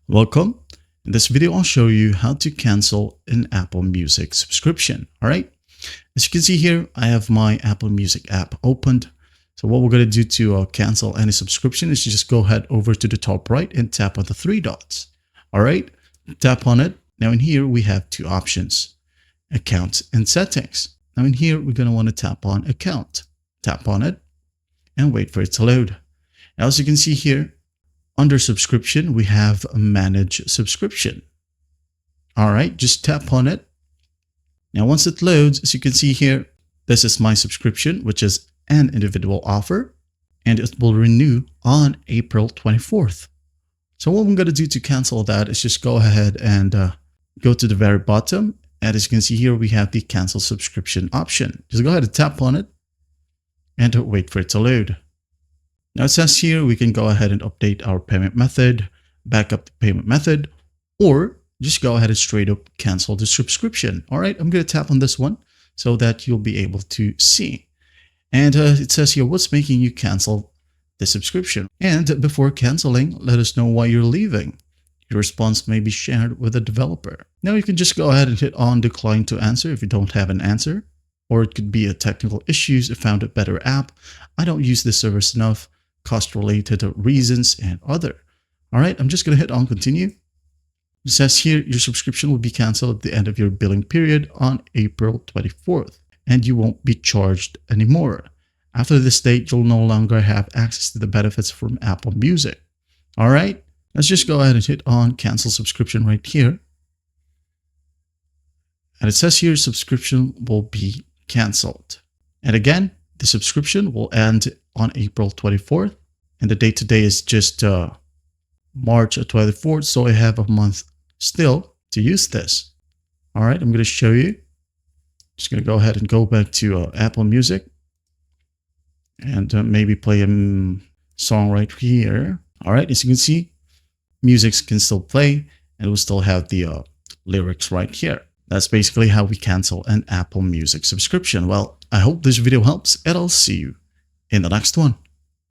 Welcome. In this video, I'll show you how to cancel an Apple Music subscription. All right. As you can see here, I have my Apple Music app opened. So what we're going to do to cancel any subscription is you just go ahead over to the top right and tap on the three dots. All right. Tap on it. Now in here, we have two options, accounts and settings. Now in here, we're going to want to tap on account. Tap on it and wait for it to load. Now, as you can see here, under subscription, we have manage subscription. All right, just tap on it. Now, once it loads, as you can see here, this is my subscription, which is an individual offer, and it will renew on April 24th. So what I'm going to do to cancel that is just go ahead and go to the very bottom. And as you can see here, we have the cancel subscription option. Just go ahead and tap on it and wait for it to load. Now it says here we can go ahead and update our payment method, back up the payment method, or just go ahead and straight up cancel the subscription. All right, I'm going to tap on this one so that you'll be able to see. And it says here, what's making you cancel the subscription? And before canceling, let us know why you're leaving. Your response may be shared with the developer. Now you can just go ahead and hit on decline to answer if you don't have an answer, or it could be a technical issues, found a better app, I don't use this service enough, cost-related reasons, and other. All right, I'm just going to hit on continue. It says here your subscription will be canceled at the end of your billing period on April 24th, and you won't be charged anymore. After this date, you'll no longer have access to the benefits from Apple Music. All right, let's just go ahead and hit on cancel subscription right here. And it says here subscription will be canceled. And again, the subscription will end on April 24th. And the date today is just March 24th. So I have a month still to use this. All right, I'm going to show you. Just going to go ahead and go back to Apple Music. And maybe play a song right here. All right, as you can see, music can still play. And we'll still have the lyrics right here. That's basically how we cancel an Apple Music subscription. Well, I hope this video helps, and I'll see you in the next one.